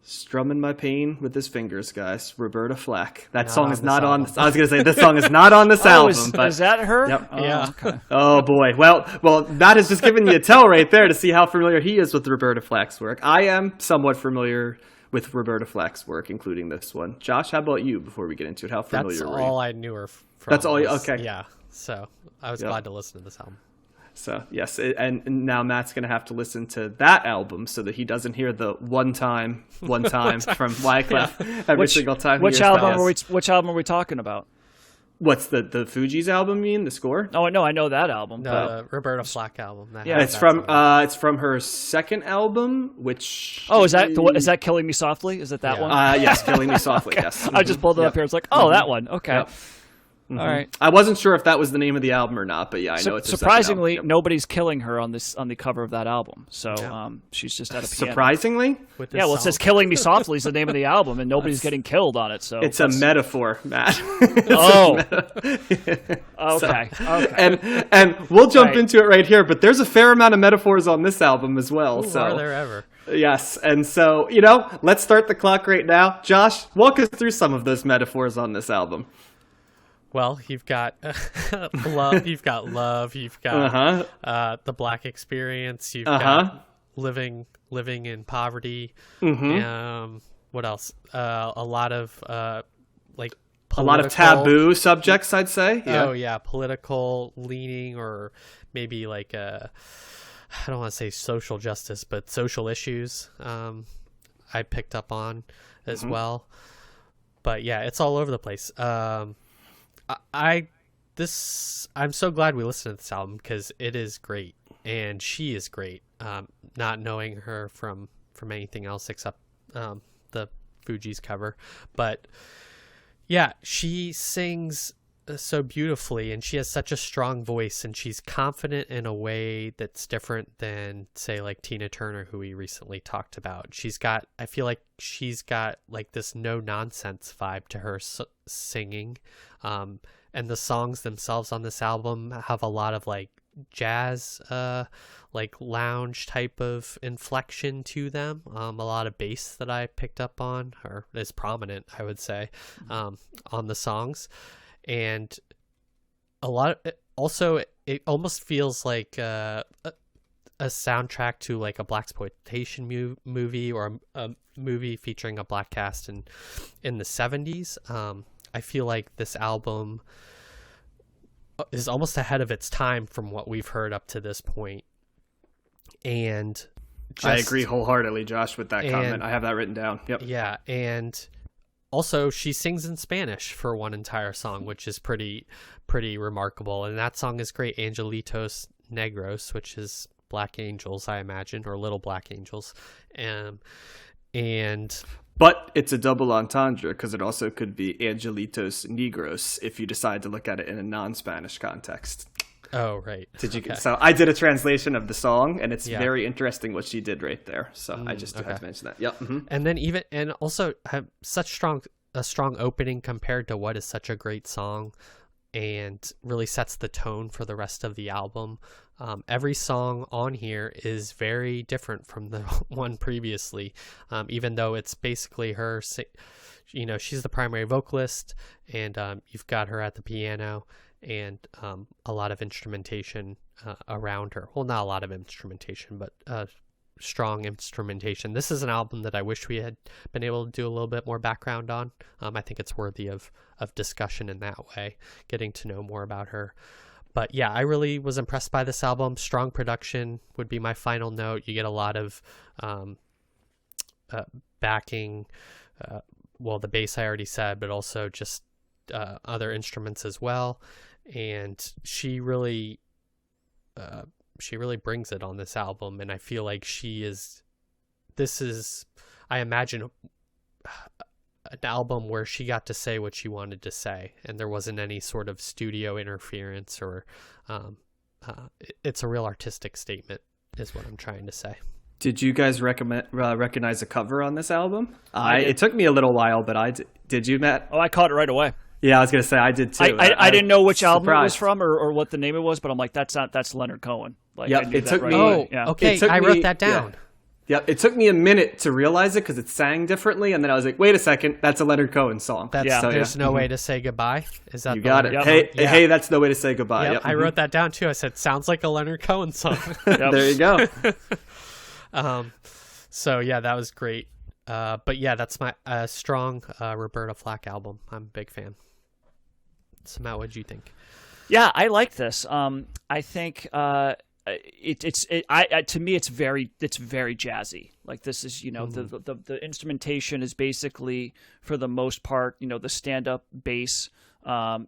Strumming my pain with his fingers, guys. Roberta Flack. That Not song on is this not album. on. I was gonna say this song is not on this album. Is that her? Yep. Oh, Yeah. Okay. Oh boy. Well, that is just giving you a tell right there to see how familiar he is with Roberta Flack's work. I am somewhat familiar with Roberta Flack's work, including this one. Josh, how about you? Before we get into it, how familiar That's were you? all I knew her from. That's all you- was- okay. Yeah. So I was Yep. glad to listen to this album. So yes, and now Matt's gonna have to listen to that album so that he doesn't hear the one time from Wyclef every single time. Which album are we talking about? What's the Fugees album? You mean the score? Oh, no, I know that album. The Roberta Flack album. That Yeah. has It's that from song. it's from her second album, which Oh, is that Killing Me Softly? Is it that Yeah. one? yes, Killing Me Softly. Yes, I just pulled it up here. It's like, oh, that one. Okay. Yep. All right. I wasn't sure if that was the name of the album or not, but yeah, I know it's her second surprisingly, album. Yep. nobody's killing her on the cover of that album. So she's just at a piano. Surprisingly, With this Yeah, well, it song. says "Killing Me Softly" is the name of the album, and nobody's getting killed on it. So it's a metaphor, Matt. Oh. Okay. And we'll jump Right. into it right here, but there's a fair amount of metaphors on this album as well. Ooh, so are there ever? yes, and so let's start the clock right now. Josh, walk us through some of those metaphors on this album. Well, you've got love. You've got the Black experience. You've got living in poverty. What else? A lot of like A lot of taboo subjects, I'd say. Yeah. Oh yeah, political leaning, or maybe like I don't want to say social justice, but social issues. I picked up on as well. But yeah, it's all over the place. I'm so glad we listened to this album because it is great and she is great. Not knowing her from anything else except the Fugees cover, but yeah, she sings so beautifully and she has such a strong voice and she's confident in a way that's different than say like Tina Turner, who we recently talked about. I feel like she's got like this no nonsense vibe to her singing. And the songs themselves on this album have a lot of like jazz, like lounge type of inflection to them. A lot of bass that I picked up on, or is prominent, I would say, on the songs. And a lot of, also it almost feels like a soundtrack to like a blaxploitation movie or a movie featuring a black cast in the 70s. I feel like this album is almost ahead of its time from what we've heard up to this point. And I agree wholeheartedly, Josh, with that comment. I have that written down. Yep. Yeah, and also she sings in Spanish for one entire song, which is pretty remarkable. And that song is great. Angelitus Negros, which is black angels, I imagine, or little black angels. But it's a double entendre because it also could be Angelitos Negros if you decide to look at it in a non-Spanish context. Oh, right. Okay. So I did a translation of the song, and it's very interesting what she did right there. So I just had to mention that. Yep. Mm-hmm. And then also have a strong opening compared to what is such a great song, and really sets the tone for the rest of the album. Every song on here is very different from the one previously, even though it's basically her. She's the primary vocalist, and you've got her at the piano and a lot of instrumentation around her. Well, not a lot of instrumentation, but strong instrumentation. This is an album that I wish we had been able to do a little bit more background on. I think it's worthy of discussion in that way, getting to know more about her. But yeah, I really was impressed by this album. Strong production would be my final note. You get a lot of backing. Well, the bass I already said, but also just other instruments as well. And she really brings it on this album. And I feel like I imagine, an album where she got to say what she wanted to say, and there wasn't any sort of studio interference, or it's a real artistic statement is what I'm trying to say. Did you guys recognize a cover on this album? It took me a little while, but I did. Did you, Matt? Oh, I caught it right away. Yeah, I was going to say I did too. I didn't know which album it was surprised. from or what the name it was, but I'm like, that's Leonard Cohen. Like, Yep, I knew it that took right me- away. Oh, Yeah. okay. It took I wrote me- that down. Yep, it took me a minute to realize it because it sang differently, and then I was like, "Wait a second, that's a Leonard Cohen song." There's no way to say goodbye. Is that you got it? Yep. Hey, that's no way to say goodbye. Yep. I wrote that down too. I said, "Sounds like a Leonard Cohen song." There you go. So yeah, that was great. But yeah, that's my strong Roberta Flack album. I'm a big fan. So Matt, what did you think? Yeah, I like this. I think to me it's very jazzy. Like this is, you know, the instrumentation is basically for the most part, you know, the stand-up bass.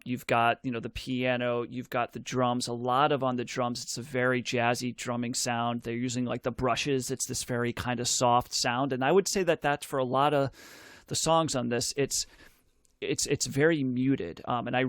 You've got, you know, the piano, you've got the drums, a lot of on the drums. It's a very jazzy drumming sound. They're using like the brushes. It's this very kind of soft sound. And I would say that that's for a lot of the songs on this. It's very muted. And I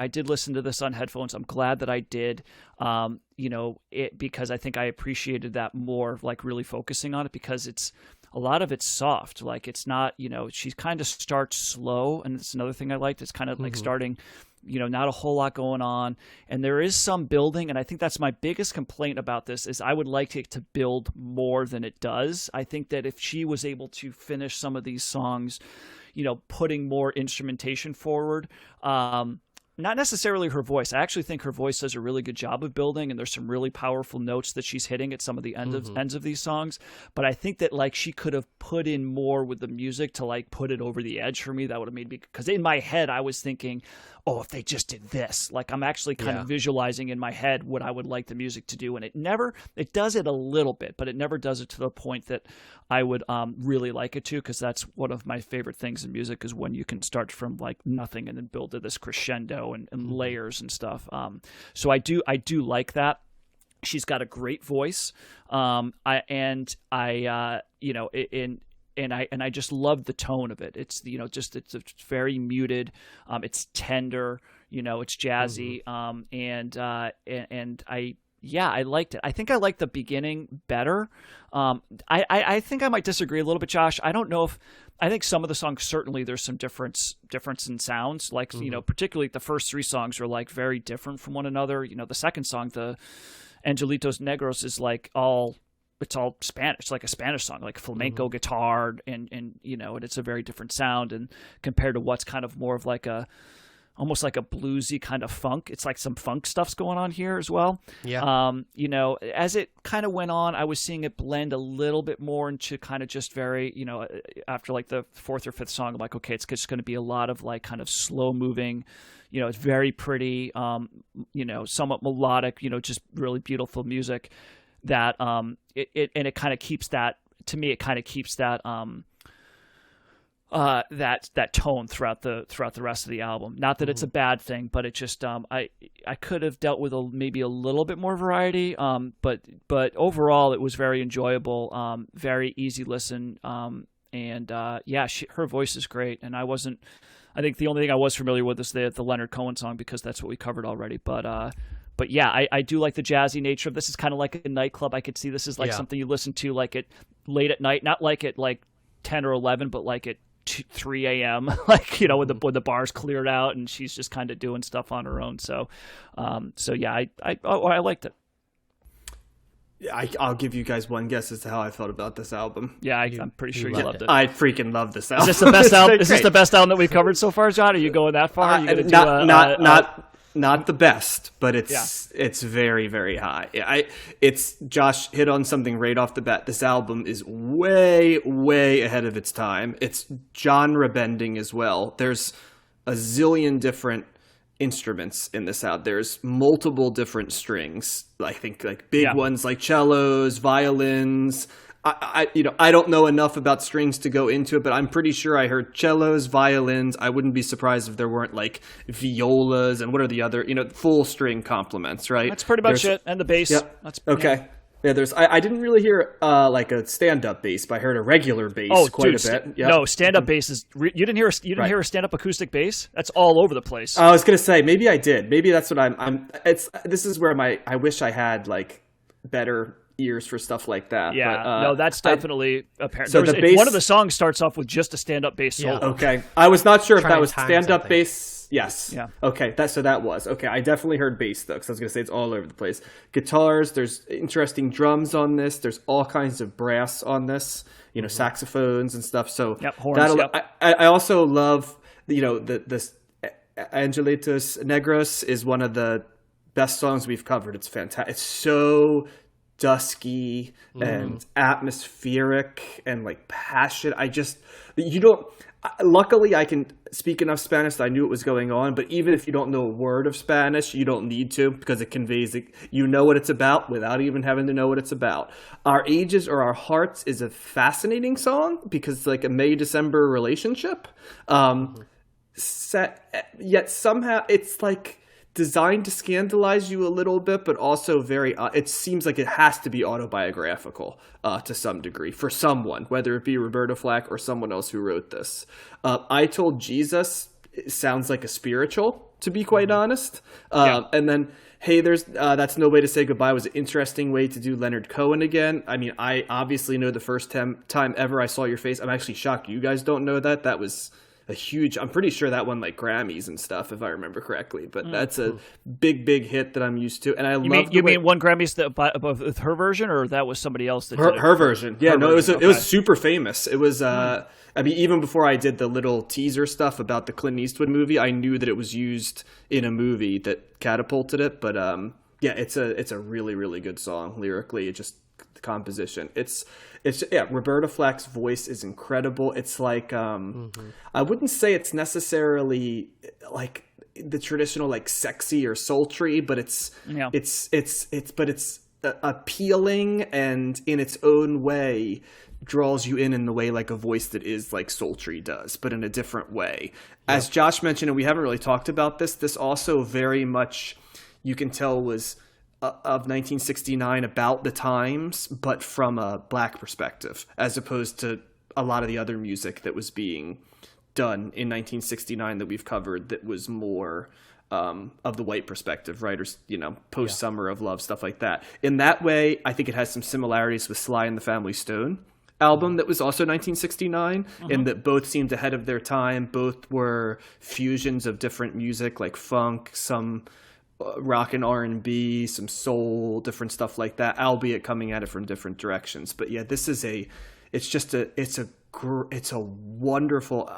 did listen to this on headphones. I'm glad that I did, you know, because I think I appreciated that more, like really focusing on it, because a lot of it's soft. Like it's not, you know, she kind of starts slow. And it's another thing I liked. It's kind of like starting, you know, not a whole lot going on. And there is some building. And I think that's my biggest complaint about this is I would like it to build more than it does. I think that if she was able to finish some of these songs, you know, putting more instrumentation forward, not necessarily her voice. I actually think her voice does a really good job of building, and there's some really powerful notes that she's hitting at some of the ends of these songs. But I think that like she could have put in more with the music to like put it over the edge for me. That would have made me, because in my head I was thinking, oh, if they just did this, like I'm actually kind of visualizing in my head what I would like the music to do. And it does it a little bit, but it never does it to the point that I would really like it to, because that's one of my favorite things in music is when you can start from like nothing and then build to this crescendo and layers and stuff. So I do like that. She's got a great voice. And I just love the tone of it. It's, you know, it's very muted. It's tender, you know, it's jazzy. I liked it. I think I liked the beginning better. I think I might disagree a little bit, Josh. I don't know if, I think some of the songs, certainly there's some difference in sounds. Like, you know, particularly the first three songs are like very different from one another. You know, the second song, the Angelitus Negros, is like it's all Spanish. It's like a Spanish song, like flamenco guitar, and you know, and it's a very different sound. And compared to what's kind of more of like almost like a bluesy kind of funk. It's like some funk stuff's going on here as well. Yeah. You know, as it kind of went on, I was seeing it blend a little bit more into kind of just very, you know, after like the fourth or fifth song, I'm like, okay, it's just going to be a lot of like kind of slow moving, you know, it's very pretty, you know, somewhat melodic, you know, just really beautiful music that, it kind of keeps that, to me, it kind of keeps that, that tone throughout the rest of the album. Not that it's a bad thing, but it just I could have dealt with maybe a little bit more variety. But overall it was very enjoyable, very easy listen. Her voice is great, and I think the only thing I was familiar with is the Leonard Cohen song, because that's what we covered already. But yeah, I do like the jazzy nature of this. Is kind of like a nightclub. I could see this is like something you listen to like at late at night, not like at like 10 or 11, but like at 3 a.m. like, you know, when the bar's cleared out and she's just kind of doing stuff on her own. So yeah, I liked it. I'll give you guys one guess as to how I felt about this album. Yeah, I'm pretty sure you loved it. I freaking love this album. Is this the best album? Is this the best album that we've covered so far, John? Are you going that far? Not the best, but it's very, very high. Josh hit on something right off the bat. This album is way, way ahead of its time. It's genre bending as well. There's a zillion different instruments in this album. There's multiple different strings. I think like big ones like cellos, violins. I don't know enough about strings to go into it, but I'm pretty sure I heard cellos, violins. I wouldn't be surprised if there weren't like violas and what are the other, you know, full string complements, right? That's pretty much it. And the bass. Yep. That's okay. Yeah, I didn't really hear like a stand-up bass, but I heard a regular bass quite a bit. Yep. No, stand-up bass is you didn't hear a stand-up acoustic bass? That's all over the place. I was going to say maybe I did. Maybe that's what this is where I wish I had like better ears for stuff like that. Yeah, but, no, that's definitely apparent. So one of the songs starts off with just a stand-up bass solo. Okay, I was not sure if that was stand-up bass. Yes. Yeah. Okay. That was okay. I definitely heard bass though, because I was gonna say it's all over the place. Guitars. There's interesting drums on this. There's all kinds of brass on this. Saxophones and stuff. So horns. I also love this Angelitus Negros is one of the best songs we've covered. It's fantastic. It's so dusky and atmospheric and like passion. Luckily I can speak enough Spanish that I knew what was going on, but even if you don't know a word of Spanish, you don't need to, because it conveys it. You know what it's about without even having to know what it's about. Our Ages or Our Hearts is a fascinating song because it's like a May-December relationship. Yet somehow it's like designed to scandalize you a little bit, but also very it seems like it has to be autobiographical to some degree for someone, whether it be Roberta Flack or someone else who wrote this. I Told Jesus sounds like a spiritual, to be quite honest. And then Hey There's That's No Way to Say Goodbye was an interesting way to do Leonard Cohen again. I mean, I obviously know the first time ever I Saw Your Face. I'm actually shocked you guys don't know that. That was I'm pretty sure that won like Grammys and stuff, if I remember correctly. But that's a big hit that I'm used to, and I love. You mean won Grammys with her version, or that was somebody else that did it? Her version? Yeah, it was super famous. It was. I mean, even before I did the little teaser stuff about the Clint Eastwood movie, I knew that it was used in a movie that catapulted it. But it's a really, really good song lyrically. It just the composition. Roberta Flack's voice is incredible. It's like I wouldn't say it's necessarily like the traditional like sexy or sultry, but it's appealing, and in its own way draws you in the way like a voice that is like sultry does, but in a different way. As Josh mentioned, and we haven't really talked about this also very much you can tell was of 1969 about the times, but from a black perspective, as opposed to a lot of the other music that was being done in 1969 that we've covered that was more of the white perspective, right? Or, post Summer of Love, stuff like that. In that way, I think it has some similarities with Sly and the Family Stone album that was also 1969, in that both seemed ahead of their time. Both were fusions of different music, like funk, some rock and R&B, some soul, different stuff like that, albeit coming at it from different directions. But yeah, this is it's a wonderful.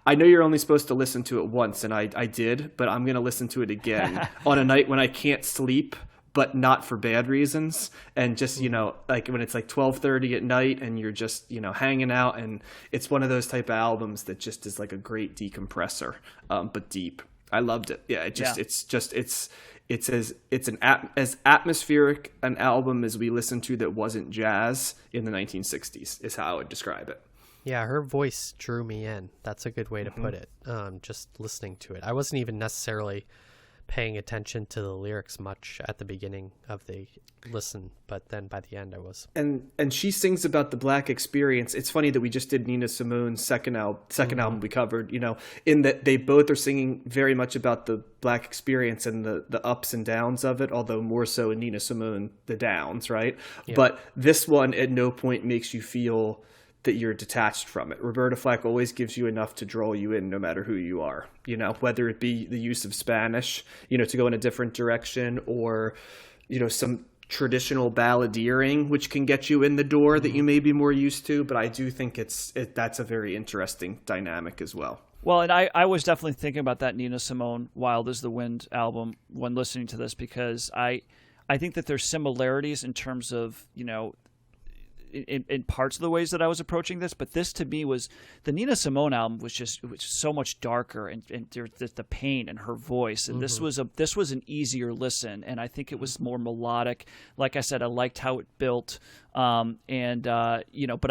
I know you're only supposed to listen to it once, and I did, but I'm going to listen to it again on a night when I can't sleep, but not for bad reasons. And just, like when it's like 12:30 at night and you're just, hanging out, and it's one of those type of albums that just is like a great decompressor, but deep. I loved it. Yeah, it's as atmospheric an album as we listened to that wasn't jazz in the 1960s is how I would describe it. Yeah, her voice drew me in. That's a good way to put it. Just listening to it. I wasn't even necessarily paying attention to the lyrics much at the beginning of the listen, but then by the end I was. And she sings about the black experience. It's funny that we just did Nina Simone's second album we covered, in that they both are singing very much about the black experience and the ups and downs of it, although more so in Nina Simone, the downs, right? Yeah. But this one at no point makes you feel that you're detached from it. Roberta Flack always gives you enough to draw you in no matter who you are, whether it be the use of Spanish, to go in a different direction, or, some traditional balladeering, which can get you in the door that you may be more used to. But I do think that's a very interesting dynamic as well. Well, and I was definitely thinking about that Nina Simone Wild as the Wind album when listening to this, because I think that there's similarities in terms of, in parts of the ways that I was approaching this, but this to me was the Nina Simone album was so much darker, and the pain in her voice, and this was an easier listen, and I think it was more melodic. Like I said, I liked how it built, but I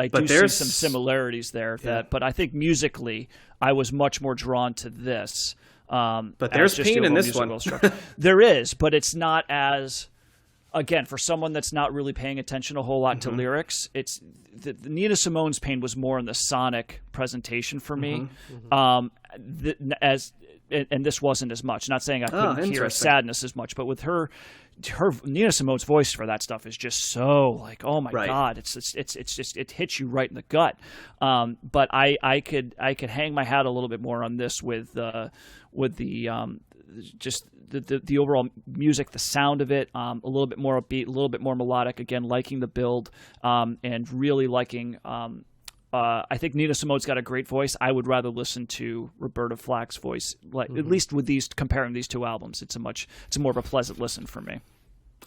do see some similarities there. But I think musically, I was much more drawn to this. But there's pain in this one. There is, but it's not as. Again, for someone that's not really paying attention a whole lot to lyrics, it's the Nina Simone's pain was more in the sonic presentation for me. As and this wasn't as much. Not saying I couldn't hear interesting. sadness as much, but with her Nina Simone's voice for that stuff is just so like, oh my God, it's just it hits you right in the gut. But I could hang my hat a little bit more on this with the just the overall music, the sound of it, a little bit more upbeat, a little bit more melodic. Again, liking the build, and really liking. I think Nina Simone's got a great voice. I would rather listen to Roberta Flack's voice, like at least with comparing these two albums. It's more of a pleasant listen for me.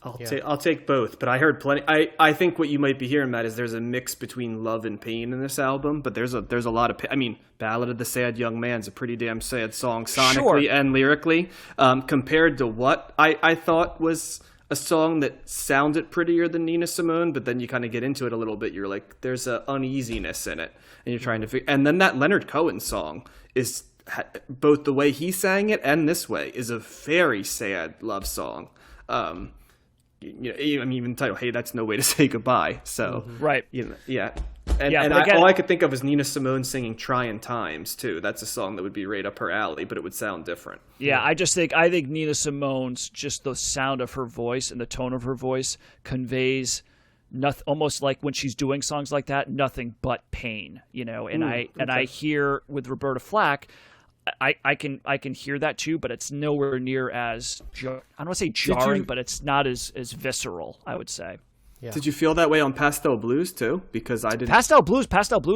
I'll take both, but I heard plenty. I think what you might be hearing, Matt, is there's a mix between love and pain in this album, but there's a lot of. I mean, "Ballad of the Sad Young Man's" a pretty damn sad song sonically and lyrically, compared to what I thought was a song that sounded prettier than Nina Simone, but then you kind of get into it a little bit. You're like, there's a uneasiness in it, and you're trying to figure. And then that Leonard Cohen song is both the way he sang it and this way is a very sad love song. I mean, even the title, "Hey, that's no way to say goodbye." So, right, yeah. Again, all I could think of was Nina Simone singing "Tryin' Times" too. That's a song that would be right up her alley, but it would sound different. Yeah, I think Nina Simone's just the sound of her voice and the tone of her voice conveys nothing, almost like when she's doing songs like that, nothing but pain, And I hear with Roberta Flack, I can hear that too, but it's nowhere near as I don't want to say jarring, but it's not as visceral, I would say. Yeah. Did you feel that way on Pastel Blues too? Because I didn't. Pastel Blues.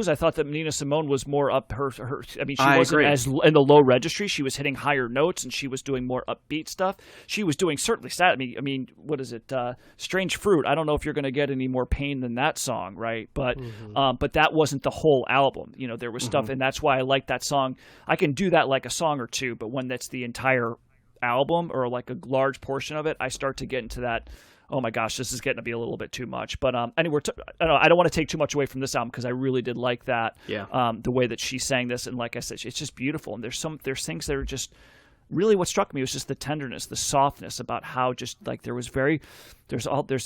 I thought that Nina Simone was more up her. I mean, she wasn't agree. as in the low registry. She was hitting higher notes, and she was doing more upbeat stuff. She was doing certainly sad. I mean, what is it? "Strange Fruit." I don't know if you're going to get any more pain than that song, right? But but that wasn't the whole album. There was stuff, and that's why I like that song. I can do that like a song or two, but when that's the entire album or like a large portion of it, I start to get into that. Oh my gosh, this is getting to be a little bit too much. But anyway, I don't want to take too much away from this album because I really did like that. Yeah. The way that she sang this, and like I said, it's just beautiful. And there's things that are just really what struck me was just the tenderness, the softness about how just like there's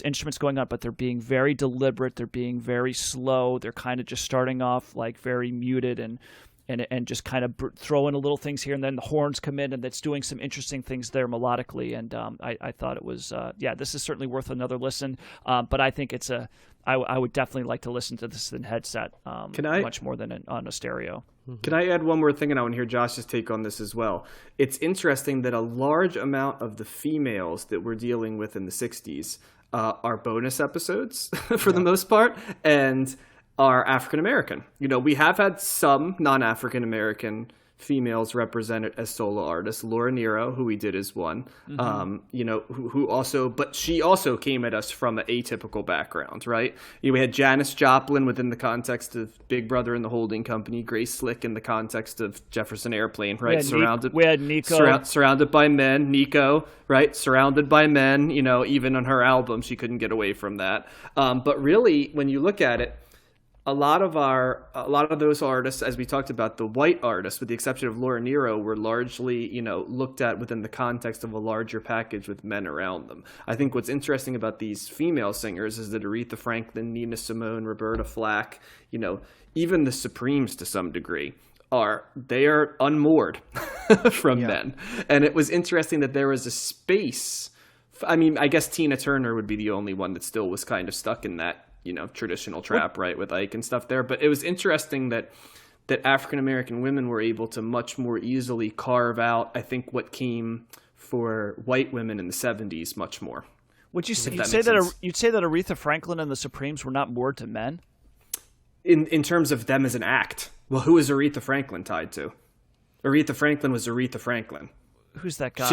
instruments going on, but they're being very deliberate. They're being very slow. They're kind of just starting off like very muted and just kind of throw in a little things here, and then the horns come in, and that's doing some interesting things there melodically. And I thought it was, this is certainly worth another listen. But I think I would definitely like to listen to this in headset much more than on a stereo. Can I add one more thing, and I want to hear Josh's take on this as well? It's interesting that a large amount of the females that we're dealing with in the 60s are bonus episodes for the most part, and are African American. We have had some non-African American females represented as solo artists. Laura Nyro, who we did as one, who also, but she also came at us from an atypical background, right? We had Janis Joplin within the context of Big Brother and the Holding Company, Grace Slick in the context of Jefferson Airplane, right? We had Nico. Surrounded by men. Nico, right? Surrounded by men. Even on her album, she couldn't get away from that. But really, when you look at it, a lot of those artists, as we talked about, the white artists, with the exception of Laura Nyro, were largely, looked at within the context of a larger package with men around them. I think what's interesting about these female singers is that Aretha Franklin, Nina Simone, Roberta Flack, even the Supremes to some degree, they are unmoored from men. And it was interesting that there was a space. I mean, I guess Tina Turner would be the only one that still was kind of stuck in that traditional trap, right, with Ike and stuff there. But it was interesting that African-American women were able to much more easily carve out, I think, what came for white women in the 70s much more. Would you say you'd say that Aretha Franklin and the Supremes were not moored to men? In terms of them as an act. Well, who is Aretha Franklin tied to? Aretha Franklin was Aretha Franklin. Who's that guy?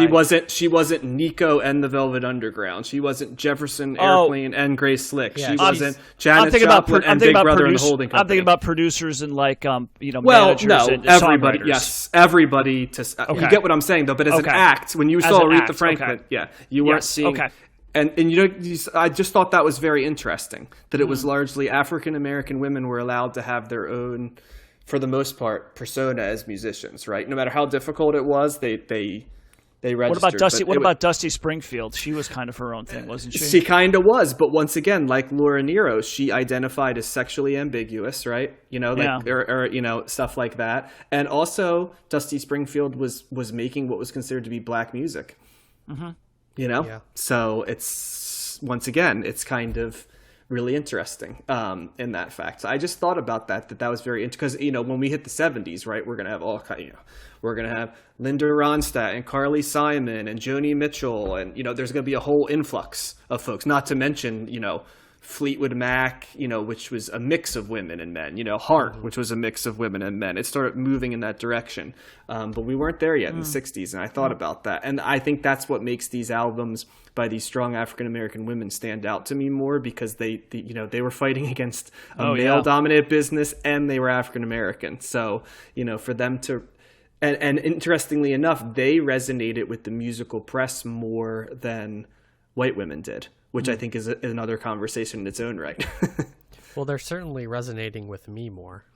She wasn't Nico and the Velvet Underground. She wasn't Jefferson Airplane and Grace Slick. Yeah, she wasn't Janis Joplin and Big Brother and the Holding Company. I'm thinking about producers and managers and everybody. songwriters. Yes, everybody. You get what I'm saying though. But as an act, when you saw Aretha Franklin, you weren't seeing. Okay. And I just thought that was very interesting that it was largely African American women were allowed to have their own, for the most part, persona as musicians, right? No matter how difficult it was, they They What registered. about Dusty? but What it about Dusty Springfield? She was kind of her own thing, wasn't she? She kind of was, but once again, like Laura Nero, she identified as sexually ambiguous, right? Like, or stuff like that. And also, Dusty Springfield was making what was considered to be black music. Mm-hmm. So it's once again, it's kind of really interesting in that fact. So I just thought about that was very interesting because when we hit the 70s, right, we're gonna have all kind. We're going to have Linda Ronstadt and Carly Simon and Joni Mitchell. And, there's going to be a whole influx of folks, not to mention, Fleetwood Mac, which was a mix of women and men, Heart, which was a mix of women and men. It started moving in that direction. But we weren't there yet in the 60s. And I thought about that. And I think that's what makes these albums by these strong African-American women stand out to me more because they were fighting against a male-dominated business and they were African-American. So, for them to... And interestingly enough, they resonated with the musical press more than white women did, which I think is another conversation in its own right. Well, they're certainly resonating with me more.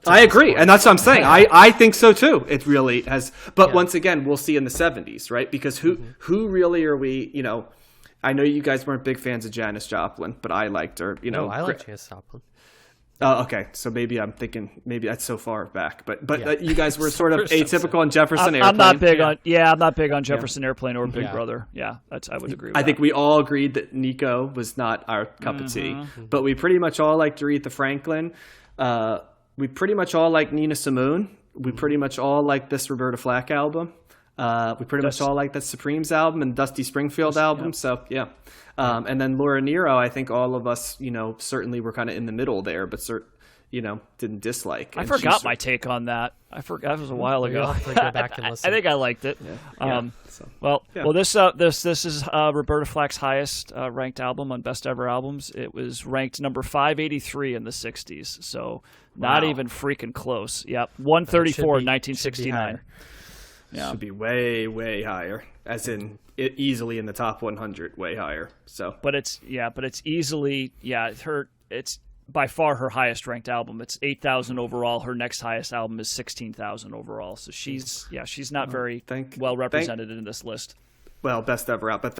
I agree, and that's what I'm saying. I think so too. It really has. But once again, we'll see in the 70s, right? Because who really are we? I know you guys weren't big fans of Janis Joplin, but I liked her. No, I like Janis Joplin. Oh, okay. So maybe I'm thinking that's so far back, but you guys were sort of atypical on Jefferson Airplane. I'm not big on Jefferson Airplane or Big Brother. Yeah, I would agree with that. I think we all agreed that Nico was not our cup of tea, but we pretty much all liked Aretha Franklin. We pretty much all like Nina Simone. We pretty much all like this Roberta Flack album. We pretty much all like that Supremes album and Dusty Springfield album. So yeah. And then Laura Nero, I think all of us, certainly were kind of in the middle there, but didn't dislike. I forgot my take on that. I forgot, it was a while ago. You'll have to go back and listen. I think I liked it. Well, this is Roberta Flack's highest ranked album on Best Ever Albums. It was ranked number 583 in the 60s, so not even freaking close. Yep, 134 in 1969. Yeah. Should be way, way higher, as in easily in the top 100, way higher. So, but it's easily it's by far her highest ranked album. It's 8,000 overall. Her next highest album is 16,000 overall. So she's not very well represented in this list. Well, Best Ever out, but